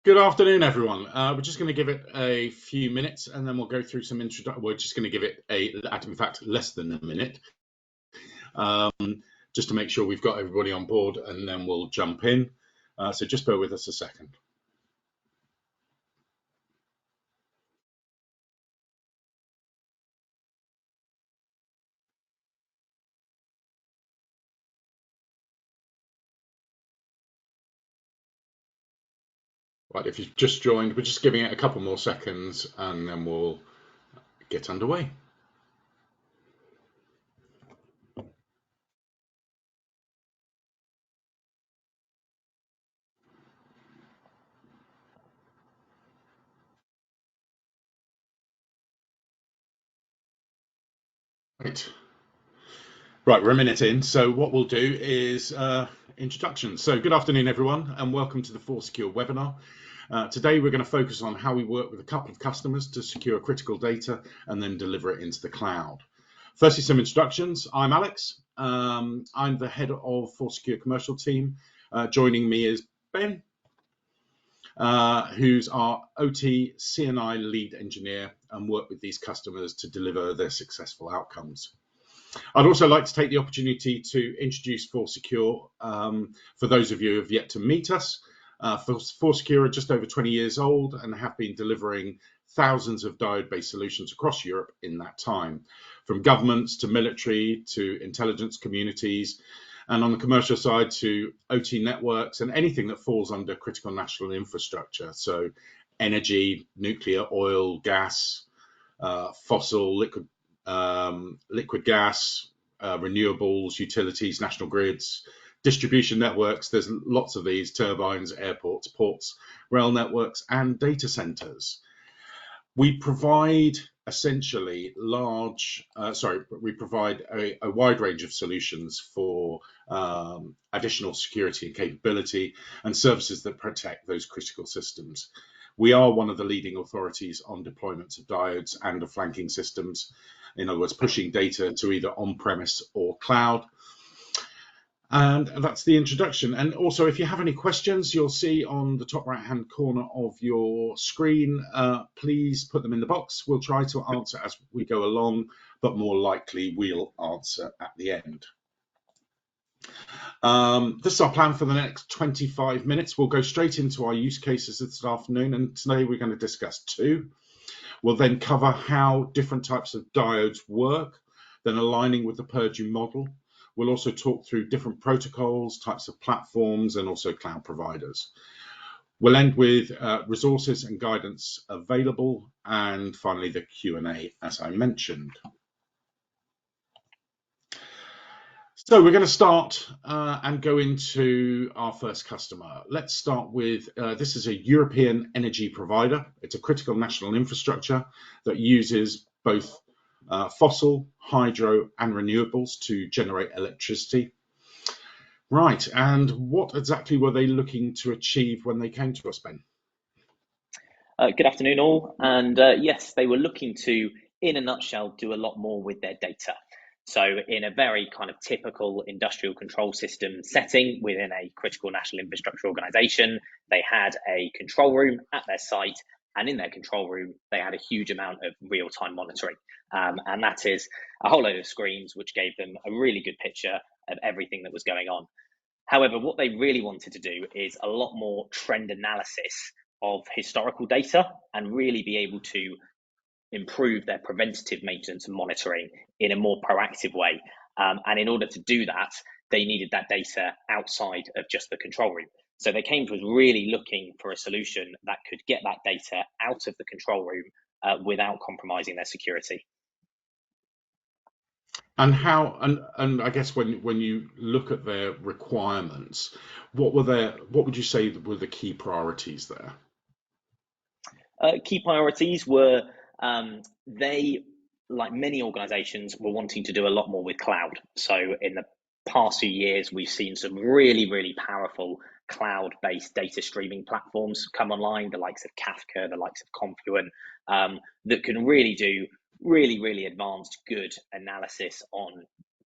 Good afternoon, everyone. We're just going to give it a few minutes and then we'll go through some introduction. We're just going to give it in fact, less than a minute, just to make sure we've got everybody on board, and then we'll jump in. So just bear with us a second. Right, if you've just joined, we're just giving it a couple more seconds and then we'll get underway. Right, we're a minute in. So what we'll do is introduction. So good afternoon, everyone, and welcome to the ForSecure webinar. Today, we're going to focus on how we work with a couple of customers to secure critical data and then deliver it into the cloud. Firstly, some introductions. I'm Alex. I'm the head of ForSecure commercial team. Joining me is Ben, who's our OT CNI lead engineer and work with these customers to deliver their successful outcomes. I'd also like to take the opportunity to introduce ForSecure for those of you who have yet to meet us. ForSecure are just over 20 years old and have been delivering thousands of diode-based solutions across Europe in that time, from governments to military to intelligence communities, and on the commercial side to OT networks and anything that falls under critical national infrastructure. So energy, nuclear, oil, gas, fossil, liquid gas, renewables, utilities, national grids, distribution networks. There's lots of these: turbines, airports, ports, rail networks, and data centers. We provide essentially we provide a wide range of solutions for additional security and capability and services that protect those critical systems. We are one of the leading authorities on deployments of diodes and of flanking systems. In other words, pushing data to either on-premise or cloud. And that's the introduction. And also, if you have any questions, you'll see on the top right-hand corner of your screen, please put them in the box. We'll try to answer as we go along, but more likely we'll answer at the end. This is our plan for the next 25 minutes. We'll go straight into our use cases this afternoon, and today we're going to discuss two. We'll then cover how different types of diodes work, then aligning with the Purdue model. We'll also talk through different protocols, types of platforms, and also cloud providers. We'll end with resources and guidance available, and finally the Q&A, as I mentioned. So we're going to start and go into our first customer. Let's start with, this is a European energy provider. It's a critical national infrastructure that uses both fossil, hydro, and renewables to generate electricity. Right, and what exactly were they looking to achieve when they came to us, Ben? Good afternoon all, and yes, they were looking to, in a nutshell, do a lot more with their data. So in a very kind of typical industrial control system setting within a critical national infrastructure organization, they had a control room at their site, and in their control room, they had a huge amount of real-time monitoring. And that is a whole load of screens, which gave them a really good picture of everything that was going on. However, what they really wanted to do is a lot more trend analysis of historical data and really be able to improve their preventative maintenance and monitoring in a more proactive way. And in order to do that, they needed that data outside of just the control room. So they came to us really looking for a solution that could get that data out of the control room without compromising their security. And how, and I guess when you look at their requirements, what would you say were the key priorities there? Key priorities were they, like many organizations, were wanting to do a lot more with cloud. So in the past few years, we've seen some really, really powerful cloud-based data streaming platforms come online, the likes of Kafka, the likes of Confluent, that can really do really, really advanced, good analysis on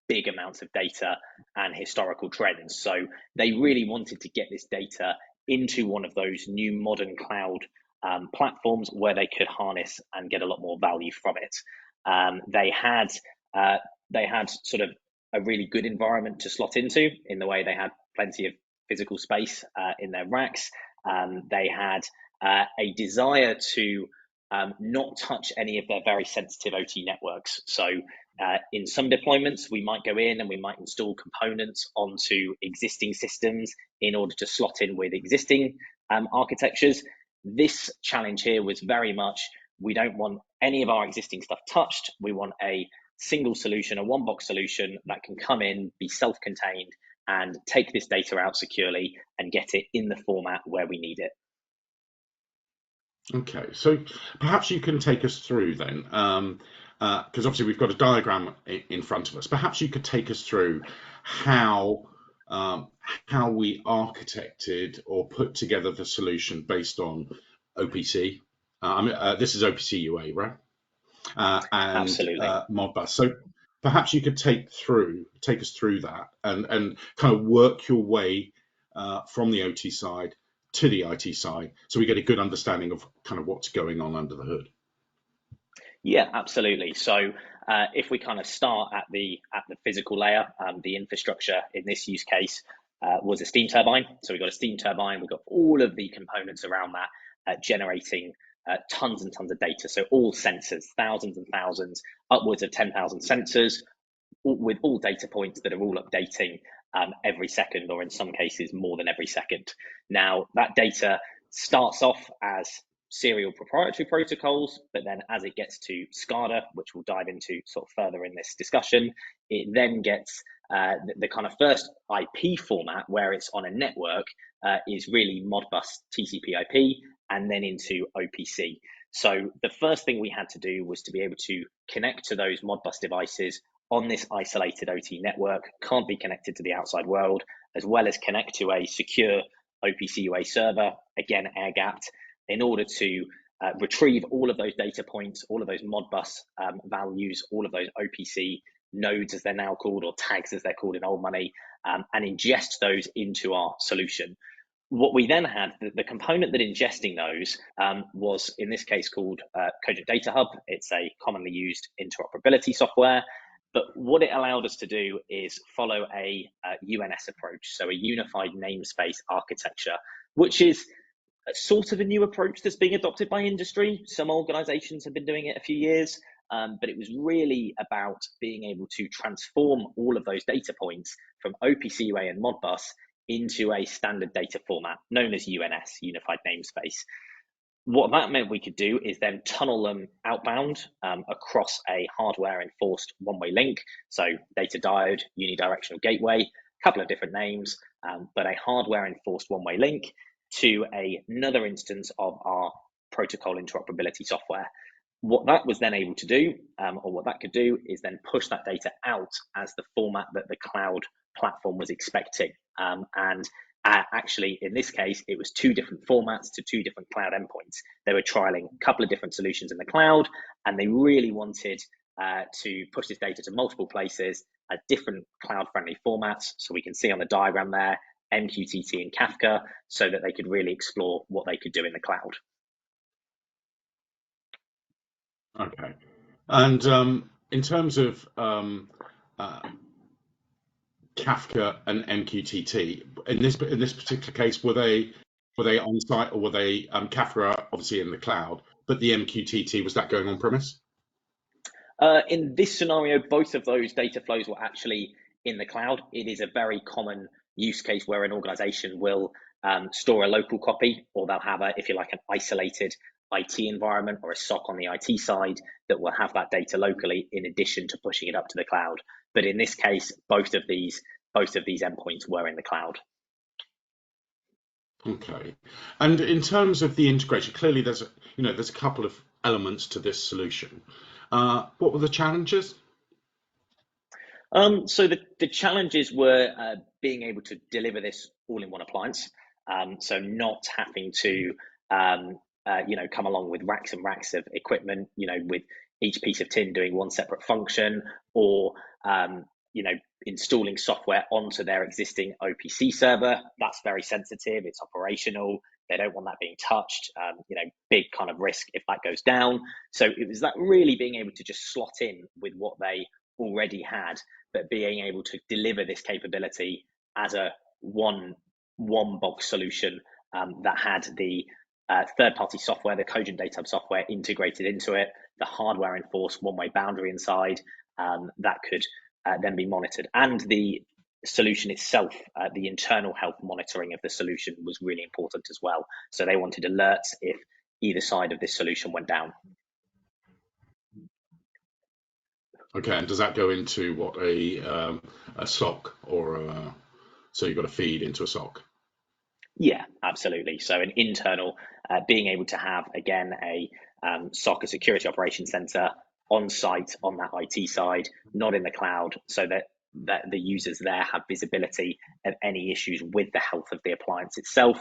big amounts of data and historical trends. So they really wanted to get this data into one of those new modern cloud platforms where they could harness and get a lot more value from it. They had sort of a really good environment to slot into, in the way they had plenty of physical space in their racks. They had a desire to not touch any of their very sensitive OT networks. So in some deployments, we might go in and we might install components onto existing systems in order to slot in with existing architectures. This challenge here was very much, we don't want any of our existing stuff touched. We want a single solution, a one-box solution that can come in, be self-contained, and take this data out securely and get it in the format where we need it. Okay, so perhaps you can take us through then, because obviously we've got a diagram in front of us. Perhaps you could take us through how we architected or put together the solution based on OPC. This is OPC UA, right? And Absolutely. Modbus. So perhaps you could take us through that and kind of work your way from the OT side to the IT side, so we get a good understanding of kind of what's going on under the hood. Yeah, absolutely. So if we kind of start at the physical layer, the infrastructure in this use case was a steam turbine. So we've got a steam turbine, we've got all of the components around that generating tons and tons of data. So all sensors, thousands and thousands, upwards of 10,000 sensors, with all data points that are all updating every second, or in some cases more than every second. Now, that data starts off as serial proprietary protocols, but then as it gets to SCADA, which we'll dive into sort of further in this discussion, it then gets the kind of first IP format where it's on a network is really Modbus TCP/IP, and then into OPC. So the first thing we had to do was to be able to connect to those Modbus devices on this isolated OT network, can't be connected to the outside world, as well as connect to a secure OPC UA server, again air-gapped, in order to retrieve all of those data points, all of those Modbus values, all of those OPC nodes as they're now called, or tags as they're called in old money, and ingest those into our solution. What we then had, the component that ingesting those was in this case called Cogent Data Hub. It's a commonly used interoperability software. But what it allowed us to do is follow a UNS approach, so a unified namespace architecture, which is sort of a new approach that's being adopted by industry. Some organizations have been doing it a few years, but it was really about being able to transform all of those data points from OPC UA and Modbus into a standard data format known as UNS, Unified Namespace. What that meant we could do is then tunnel them outbound across a hardware enforced one-way link. So data diode, unidirectional gateway, a couple of different names, but a hardware enforced one-way link to another instance of our protocol interoperability software. What that was then able to do, or what that could do, is then push that data out as the format that the cloud platform was expecting. Actually, in this case, it was two different formats to two different cloud endpoints. They were trialing a couple of different solutions in the cloud, and they really wanted to push this data to multiple places at different cloud-friendly formats. So we can see on the diagram there, MQTT and Kafka, so that they could really explore what they could do in the cloud. Okay, and in terms of Kafka and MQTT, in this particular case, were they on site, or were they Kafka obviously in the cloud, but the MQTT, was that going on premise? In this scenario, both of those data flows were actually in the cloud. It is a very common use case where an organization will store a local copy, or they'll have if you like, an isolated IT environment or a SOC on the IT side that will have that data locally in addition to pushing it up to the cloud. But in this case, both of these endpoints were in the cloud. Okay, and in terms of the integration, clearly there's a couple of elements to this solution. What were the challenges? So the challenges were being able to deliver this all in one appliance. So not having to come along with racks and racks of equipment, with each piece of tin doing one separate function, or installing software onto their existing OPC server. That's very sensitive. It's operational. They don't want that being touched. Big kind of risk if that goes down. So it was that really being able to just slot in with what they already had, but being able to deliver this capability as a one box solution that had the third-party software, the Cogent Data Hub software integrated into it, the hardware enforced one-way boundary inside that could then be monitored, and the solution itself, the internal health monitoring of the solution was really important as well. So they wanted alerts if either side of this solution went down. Okay, and does that go into what a SOC or so you've got a feed into a SOC? Yeah, absolutely. So an internal, being able to have again a SOC, a security operations center on site on that IT side, not in the cloud, so that the users there have visibility of any issues with the health of the appliance itself,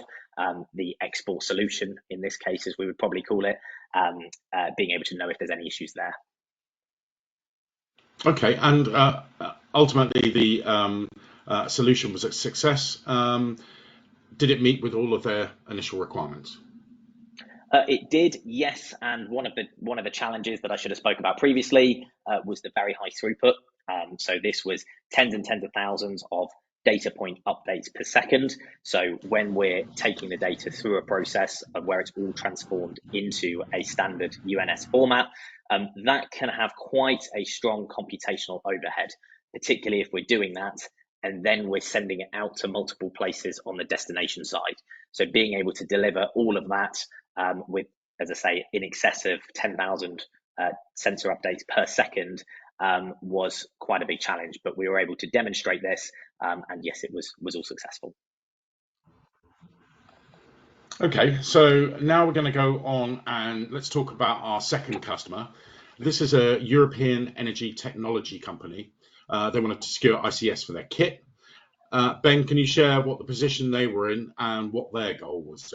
the export solution in this case, as we would probably call it, being able to know if there's any issues there. Okay, and ultimately the solution was a success. Did it meet with all of their initial requirements? It did, yes. And one of the challenges that I should have spoke about previously was the very high throughput. So this was tens and tens of thousands of data point updates per second. So when we're taking the data through a process of where it's all transformed into a standard UNS format, that can have quite a strong computational overhead, particularly if we're doing that and then we're sending it out to multiple places on the destination side. So being able to deliver all of that with, as I say, in excess of 10,000 sensor updates per second was quite a big challenge, but we were able to demonstrate this, and yes, it was all successful. Okay, so now we're going to go on and let's talk about our second customer. This is a European energy technology company. They wanted to secure ICS for their kit. Ben, can you share what the position they were in and what their goal was?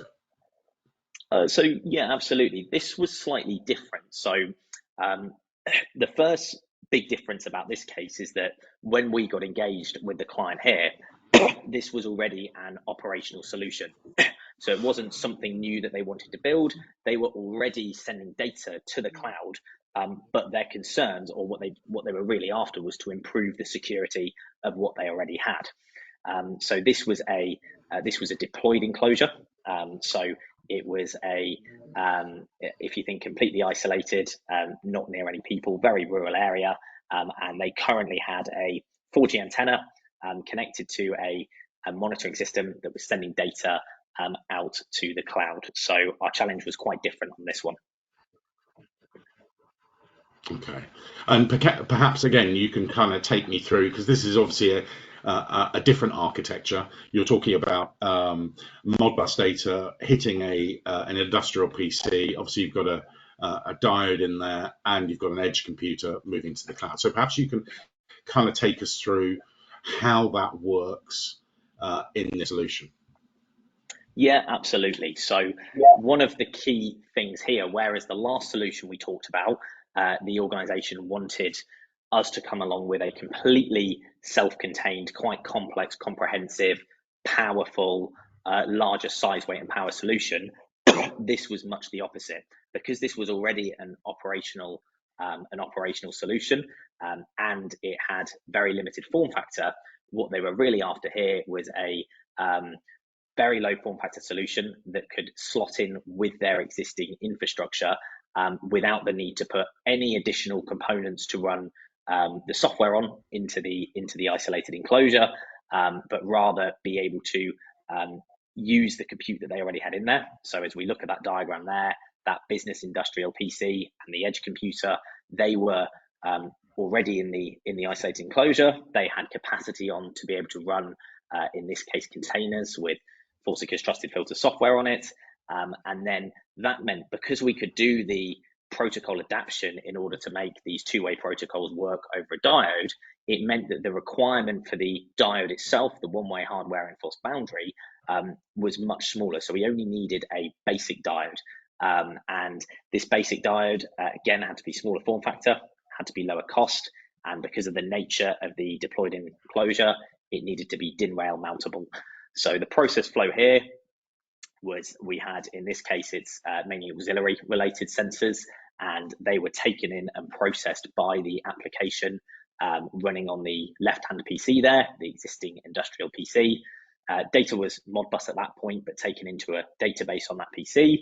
So yeah, absolutely. This was slightly different. So the first big difference about this case is that when we got engaged with the client here, this was already an operational solution. So it wasn't something new that they wanted to build. They were already sending data to the cloud, but their concerns, or what they were really after, was to improve the security of what they already had. So this was a deployed enclosure. So it was if you think completely isolated, not near any people, very rural area, and they currently had a 4G antenna connected to a monitoring system that was sending data out to the cloud. So our challenge was quite different on this one. Okay, and perhaps again you can kind of take me through, because this is obviously a different architecture. You're talking about Modbus data hitting an industrial PC. Obviously, you've got a diode in there, and you've got an edge computer moving to the cloud. So perhaps you can kind of take us through how that works in the solution. Yeah, absolutely. So one of the key things here, whereas the last solution we talked about, the organization wanted us to come along with a completely self-contained, quite complex, comprehensive, powerful, larger size, weight, and power solution. This was much the opposite, because this was already an operational solution, and it had very limited form factor. What they were really after here was a very low form factor solution that could slot in with their existing infrastructure without the need to put any additional components to run the software on into the isolated enclosure, but rather be able to use the compute that they already had in there. So as we look at that diagram there, that business industrial PC and the edge computer, they were already in the isolated enclosure. They had capacity on to be able to run, in this case, containers with ForSecure's TrustedFilter software on it. And then that meant, because we could do the protocol adaptation in order to make these two-way protocols work over a diode, it meant that the requirement for the diode itself, the one-way hardware enforced boundary, was much smaller. So we only needed a basic diode. And this basic diode, again, had to be smaller form factor, had to be lower cost, and because of the nature of the deployed enclosure, it needed to be DIN rail mountable. So the process flow here was, we had, in this case, it's mainly auxiliary related sensors, and they were taken in and processed by the application running on the left-hand PC there, the existing industrial PC. Data was Modbus at that point, but taken into a database on that PC.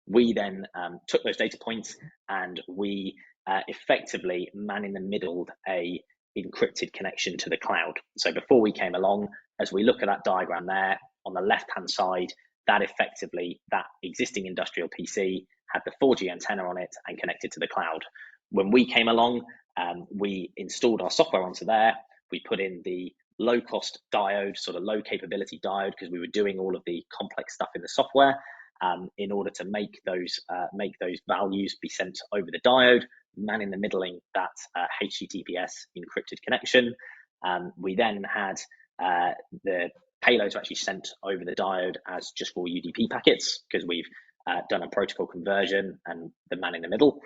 We then took those data points and we effectively man in the middle a encrypted connection to the cloud. So before we came along, as we look at that diagram there, on the left-hand side, that effectively, that existing industrial PC had the 4G antenna on it and connected to the cloud. When we came along, we installed our software onto there. We put in the low-cost diode, sort of low-capability diode, because we were doing all of the complex stuff in the software in order to make those values be sent over the diode, man in the middling that HTTPS encrypted connection. We then had the payloads are actually sent over the diode as just raw UDP packets, because we've done a protocol conversion and the man in the middle.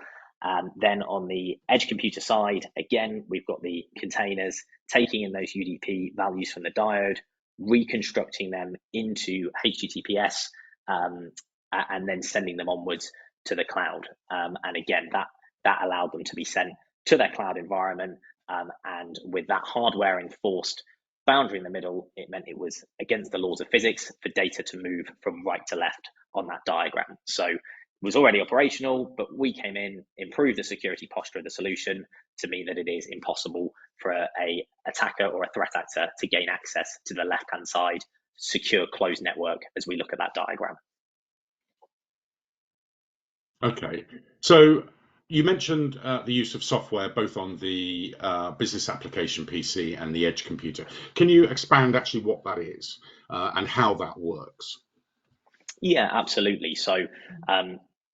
Then on the edge computer side, again, we've got the containers taking in those UDP values from the diode, reconstructing them into HTTPS, and then sending them onwards to the cloud. And again, that allowed them to be sent to their cloud environment. And with that hardware enforced boundary in the middle, it meant it was against the laws of physics for data to move from right to left on that diagram. So it was already operational, but we came in, improved the security posture of the solution to mean that it is impossible for a attacker or a threat actor to gain access to the left-hand side secure closed network as we look at that diagram. Okay, so you mentioned the use of software both on the business application PC and the edge computer. Can you expand actually what that is and how that works? Yeah, absolutely. So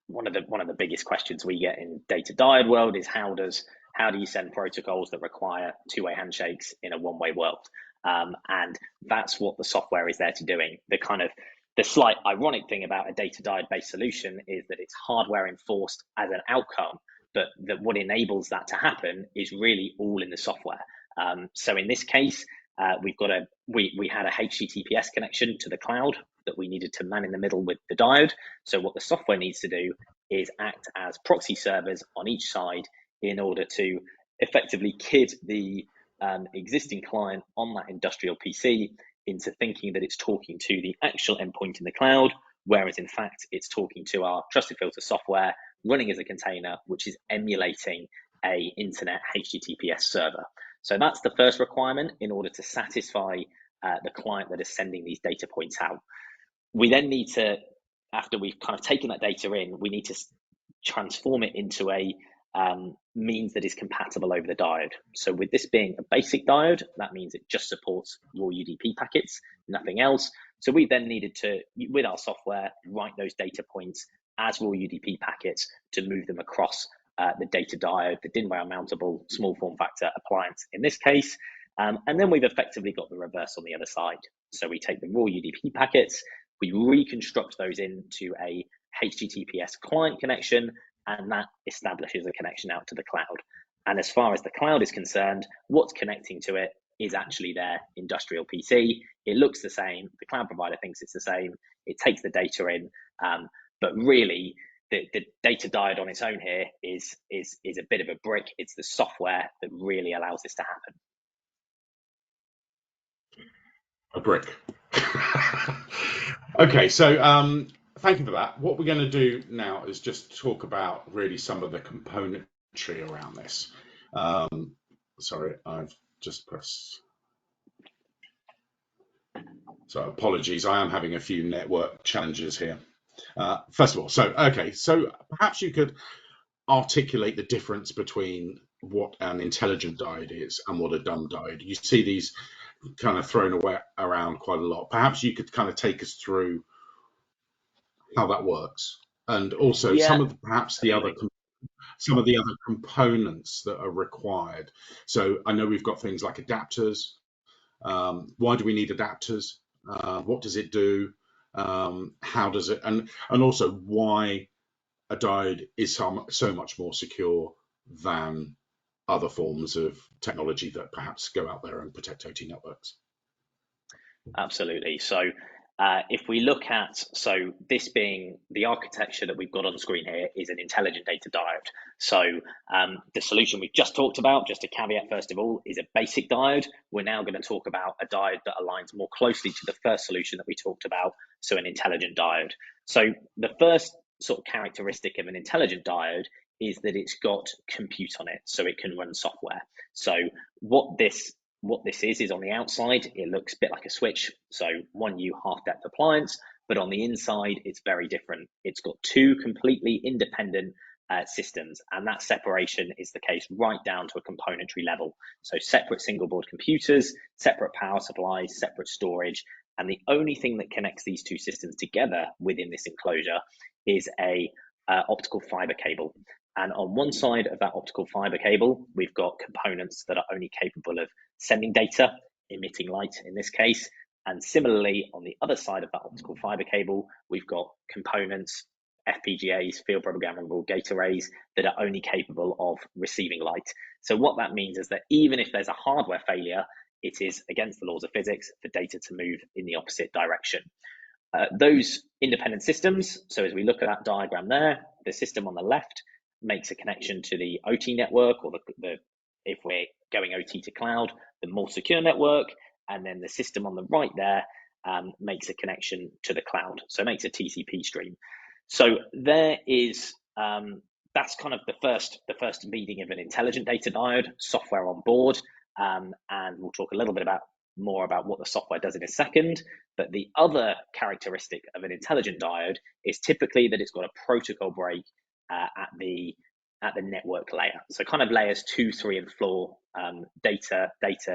one of the biggest questions we get in data diode world is how do you send protocols that require two-way handshakes in a one-way world? And that's what the software is there to doing. The slight ironic thing about a data diode-based solution is that it's hardware enforced as an outcome, but that what enables that to happen is really all in the software. So in this case, we had a HTTPS connection to the cloud that we needed to man in the middle with the diode. So what the software needs to do is act as proxy servers on each side in order to effectively kid the existing client on that industrial PC into thinking that it's talking to the actual endpoint in the cloud, whereas in fact it's talking to our TrustedFilter software running as a container, which is emulating a internet HTTPS server. So that's the first requirement in order to satisfy the client that is sending these data points out. We then need to, after we've kind of taken that data in, we need to transform it into a means that is compatible over the diode. So with this being a basic diode, that means it just supports raw UDP packets, nothing else. So we then needed to, with our software, write those data points as raw UDP packets to move them across the data diode, the DIN rail mountable small form factor appliance in this case. And then we've effectively got the reverse on the other side. So we take the raw UDP packets, we reconstruct those into a HTTPS client connection, and that establishes a connection out to the cloud. And as far as the cloud is concerned, what's connecting to it is actually their industrial PC. It looks the same. The cloud provider thinks it's the same. It takes the data in, but really the data diode on its own here is a bit of a brick. It's the software that really allows this to happen. A brick. Okay, so thank you for that. What we're going to do now is just talk about really some of the componentry around this. Sorry, I've just pressed. So apologies, I am having a few network challenges here. First of all, so perhaps you could articulate the difference between what an intelligent diode is and what a dumb diode. You see these kind of thrown around quite a lot. Perhaps you could kind of take us through how that works, and also some of the other components that are required. So I know we've got things like adapters. Why do we need adapters? What does it do? How does it, and also why a diode is so much more secure than other forms of technology that perhaps go out there and protect OT networks. Absolutely. So if we look at, so this being the architecture that we've got on screen here is an intelligent data diode. So the solution we've just talked about, just a caveat first of all, is a basic diode. We're now going to talk about a diode that aligns more closely to the first solution that we talked about, so an intelligent diode. So the first sort of characteristic of an intelligent diode is that it's got compute on it, so it can run software. So what this is on the outside, it looks a bit like a switch. So 1U half-depth appliance, but on the inside, it's very different. It's got two completely independent systems, and that separation is the case right down to a componentry level. So separate single board computers, separate power supplies, separate storage, and the only thing that connects these two systems together within this enclosure is a optical fiber cable. And on one side of that optical fiber cable, we've got components that are only capable of sending data, emitting light in this case. And similarly, on the other side of that optical fiber cable, we've got components, FPGAs, field programmable gate arrays, that are only capable of receiving light. So what that means is that even if there's a hardware failure, it is against the laws of physics for data to move in the opposite direction. Those independent systems, so as we look at that diagram there, the system on the left makes a connection to the OT network, or the if we're going OT to cloud, the more secure network, and then the system on the right there makes a connection to the cloud, so it makes a TCP stream. So there is that's kind of the first meeting of an intelligent data diode, software on board, and we'll talk a little bit more about what the software does in a second. But the other characteristic of an intelligent diode is typically that it's got a protocol break at the network layer. So kind of layers 2, 3, and 4 data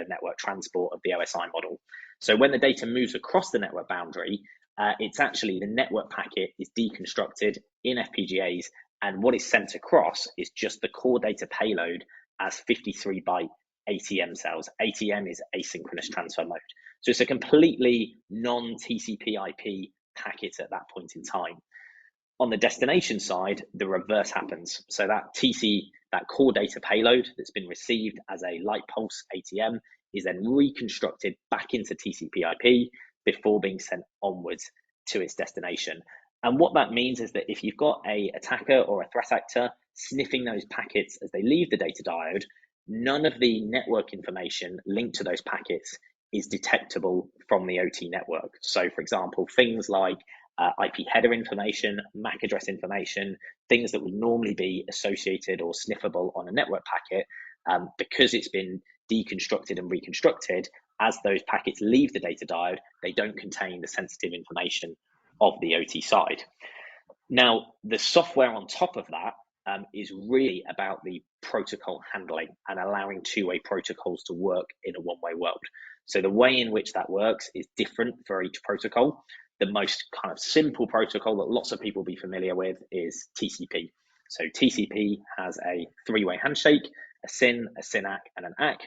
network transport of the OSI model. So when the data moves across the network boundary, it's actually the network packet is deconstructed in FPGAs, and what is sent across is just the core data payload as 53 byte ATM cells. ATM is asynchronous transfer mode. So it's a completely non-TCP IP packet at that point in time. On the destination side, the reverse happens. So that core data payload that's been received as a light pulse ATM is then reconstructed back into TCP IP before being sent onwards to its destination. And what that means is that if you've got an attacker or a threat actor sniffing those packets as they leave the data diode, none of the network information linked to those packets is detectable from the OT network. So for example, things like IP header information, MAC address information, things that would normally be associated or sniffable on a network packet, because it's been deconstructed and reconstructed, as those packets leave the data diode, they don't contain the sensitive information of the OT side. Now, the software on top of that is really about the protocol handling and allowing two-way protocols to work in a one-way world. So the way in which that works is different for each protocol. The most kind of simple protocol that lots of people will be familiar with is TCP. So TCP has a three-way handshake, a SYN, a SYNAC, and an ACK.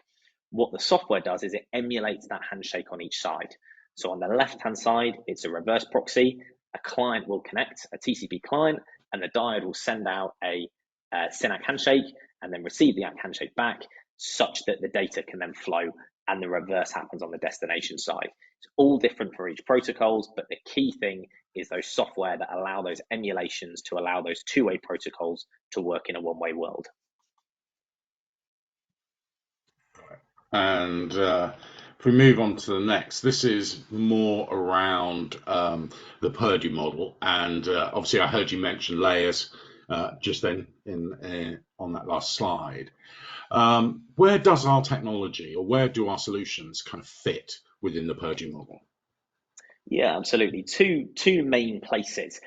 What the software does is it emulates that handshake on each side. So on the left-hand side, it's a reverse proxy. A client will connect, a TCP client, and the diode will send out a SYNAC handshake and then receive the ACK handshake back, such that the data can then flow, and the reverse happens on the destination side. It's all different for each protocols, but the key thing is those software that allow those emulations to allow those two-way protocols to work in a one-way world. And if we move on to the next, this is more around the Purdue model. And obviously, I heard you mention layers just then on that last slide. Where does our technology, or where do our solutions kind of fit within the Purdue model? Yeah, absolutely. Two main places.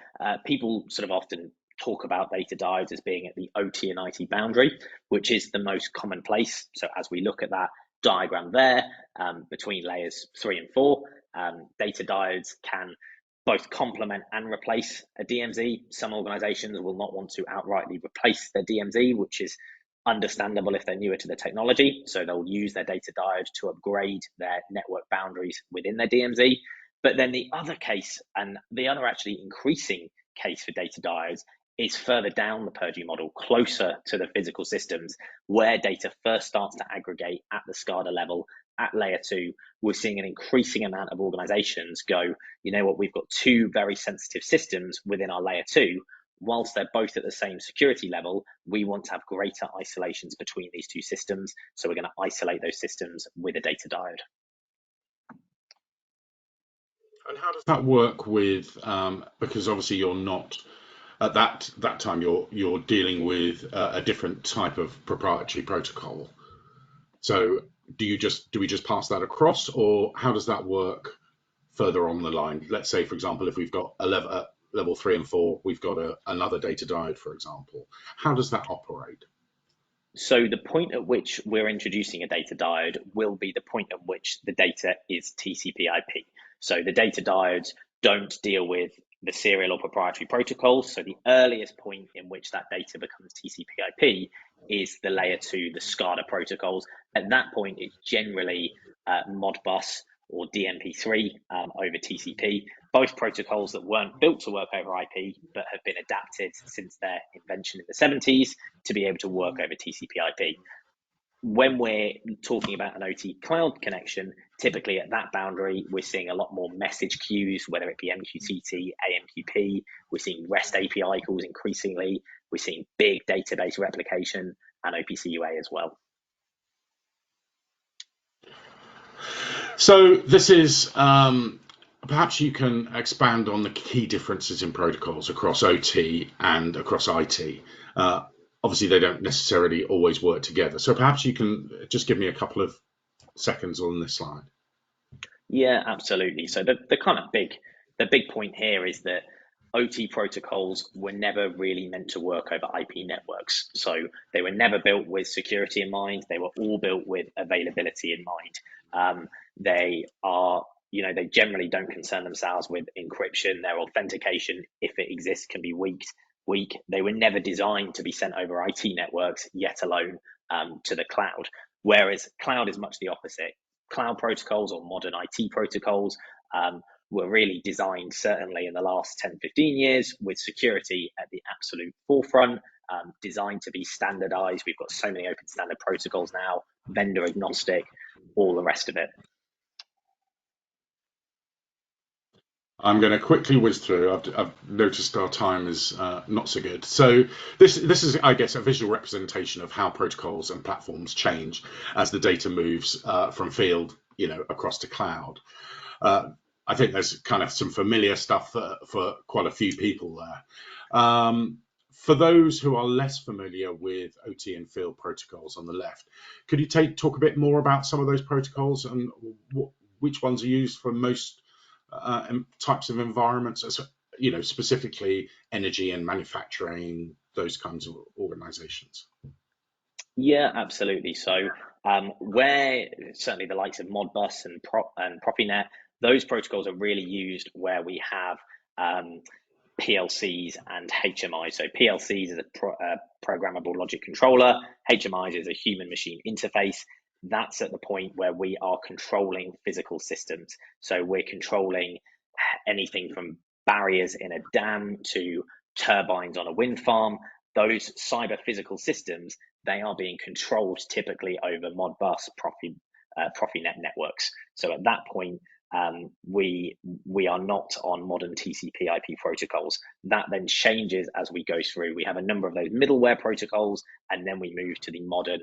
People sort of often talk about data diodes as being at the OT and IT boundary, which is the most common place. So as we look at that diagram there, between layers 3 and 4, data diodes can both complement and replace a DMZ. Some organizations will not want to outrightly replace their DMZ, which is understandable if they're newer to the technology. So they'll use their data diode to upgrade their network boundaries within their DMZ. But then the other case, and the other actually increasing case for data diodes, is further down the Purdue model, closer to the physical systems, where data first starts to aggregate at the SCADA level, at layer 2. We're seeing an increasing amount of organizations go, you know what, we've got two very sensitive systems within our layer 2. Whilst they're both at the same security level, we want to have greater isolations between these two systems. So we're going to isolate those systems with a data diode. And how does that work with, because obviously you're not, at that time you're dealing with a different type of proprietary protocol. So do we just pass that across, or how does that work further on the line? Let's say, for example, if we've got a level 3 and 4, we've got another data diode, for example. How does that operate? So the point at which we're introducing a data diode will be the point at which the data is TCP/IP. So the data diodes don't deal with the serial or proprietary protocols. So the earliest point in which that data becomes TCP/IP is the layer 2, the SCADA protocols. At that point, it's generally Modbus or DMP3 over TCP, both protocols that weren't built to work over IP, but have been adapted since their invention in the 70s to be able to work over TCP/IP. When we're talking about an OT cloud connection, typically at that boundary, we're seeing a lot more message queues, whether it be MQTT, AMQP. We're seeing REST API calls increasingly. We're seeing big database replication and OPC UA as well. So this is, perhaps you can expand on the key differences in protocols across OT and across IT. Obviously, they don't necessarily always work together. So perhaps you can just give me a couple of seconds on this slide. Yeah, absolutely. So the big point here is that OT protocols were never really meant to work over IP networks. So they were never built with security in mind. They were all built with availability in mind. They generally don't concern themselves with encryption. Their authentication, if it exists, can be weak. They were never designed to be sent over IT networks, yet alone to the cloud. Whereas cloud is much the opposite. Cloud protocols or modern IT protocols were really designed, certainly in the last 10, 15 years, with security at the absolute forefront, designed to be standardized. We've got so many open standard protocols now, vendor agnostic, all the rest of it. I'm going to quickly whiz through. I've noticed our time is not so good. So this is, I guess, a visual representation of how protocols and platforms change as the data moves from field, across to cloud. I think there's kind of some familiar stuff for quite a few people there. For those who are less familiar with OT and field protocols on the left, could you talk a bit more about some of those protocols and which ones are used for most types of environments, specifically energy and manufacturing, those kinds of organizations? Yeah, absolutely. So where certainly the likes of Modbus and Profinet, those protocols are really used where we have PLCs and HMIs. So PLCs is a programmable logic controller. HMIs is a human machine interface. That's at the point where we are controlling physical systems. So we're controlling anything from barriers in a dam to turbines on a wind farm. Those cyber physical systems, they are being controlled typically over Modbus, Profinet networks. So at that point, we are not on modern TCP/IP protocols. That then changes as we go through. We have a number of those middleware protocols, and then we move to the modern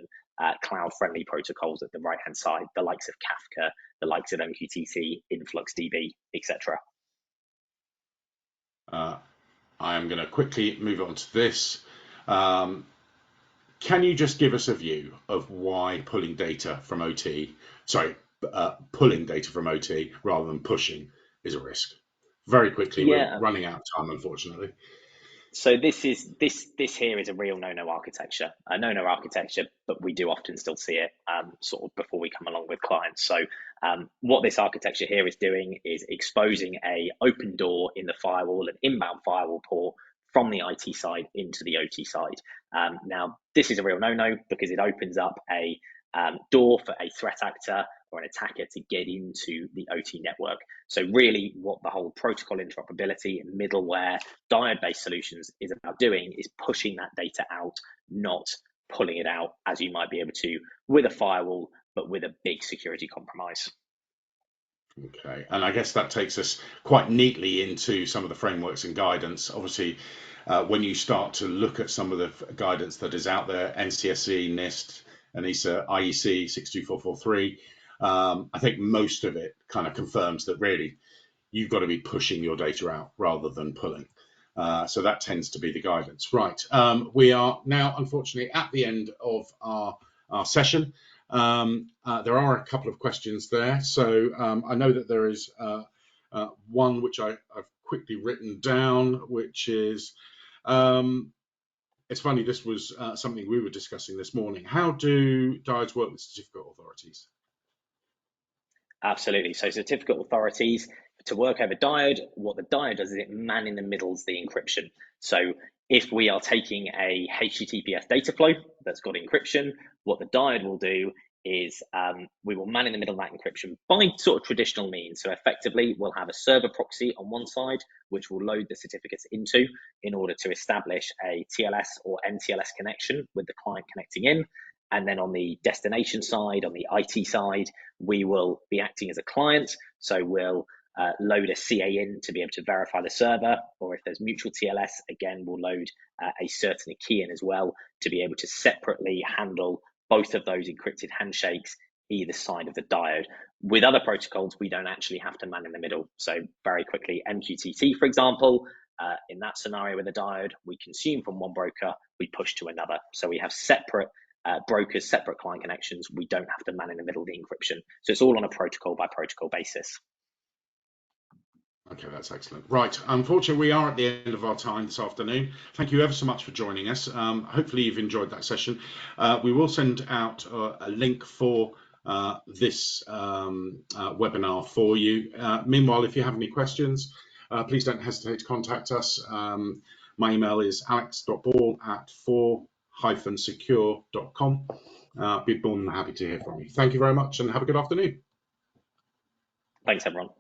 cloud-friendly protocols at the right-hand side, the likes of Kafka, the likes of MQTT, InfluxDB, etc. I am going to quickly move on to this. Can you just give us a view of why pulling data from OT rather than pushing is a risk? Very quickly, we're running out of time, unfortunately. So this here is a real no-no architecture, but we do often still see it sort of before we come along with clients. So what this architecture here is doing is exposing a open door in the firewall, an inbound firewall port from the IT side into the OT side. Now, this is a real no-no because it opens up a door for a threat actor or an attacker to get into the OT network. So really what the whole protocol interoperability and middleware diode-based solutions is about doing is pushing that data out, not pulling it out as you might be able to with a firewall, but with a big security compromise. Okay, and I guess that takes us quite neatly into some of the frameworks and guidance. Obviously, when you start to look at some of the guidance that is out there, NCSC, NIST, ANISA, IEC 62443, I think most of it kind of confirms that really you've got to be pushing your data out rather than pulling. So that tends to be the guidance. Right, we are now unfortunately at the end of our session. There are a couple of questions there. So I know that there is one which I've quickly written down, which is, it's funny, this was something we were discussing this morning. How do diodes work with certificate authorities? Absolutely. So certificate authorities, to work over diode, what the diode does is it man in the middles the encryption. So if we are taking a HTTPS data flow that's got encryption, what the diode will do is we will man in the middle of that encryption by sort of traditional means. So effectively, we'll have a server proxy on one side, which will load the certificates into in order to establish a TLS or MTLS connection with the client connecting in. And then on the destination side, on the IT side, we will be acting as a client. So we'll load a CA in to be able to verify the server, or if there's mutual TLS, again, we'll load a certain key in as well to be able to separately handle both of those encrypted handshakes either side of the diode. With other protocols, we don't actually have to man in the middle. So very quickly, MQTT, for example, in that scenario with a diode, we consume from one broker, we push to another. So we have separate brokers, separate client connections. We don't have to man in the middle of the encryption. So it's all on a protocol by protocol basis. Okay, that's excellent. Right, unfortunately, we are at the end of our time this afternoon. Thank you ever so much for joining us. Hopefully you've enjoyed that session. We will send out a link for this webinar for you. Meanwhile, if you have any questions, please don't hesitate to contact us. My email is alex.ball@for-secure.com. Be more than happy to hear from you. Thank you very much and have a good afternoon. Thanks, everyone.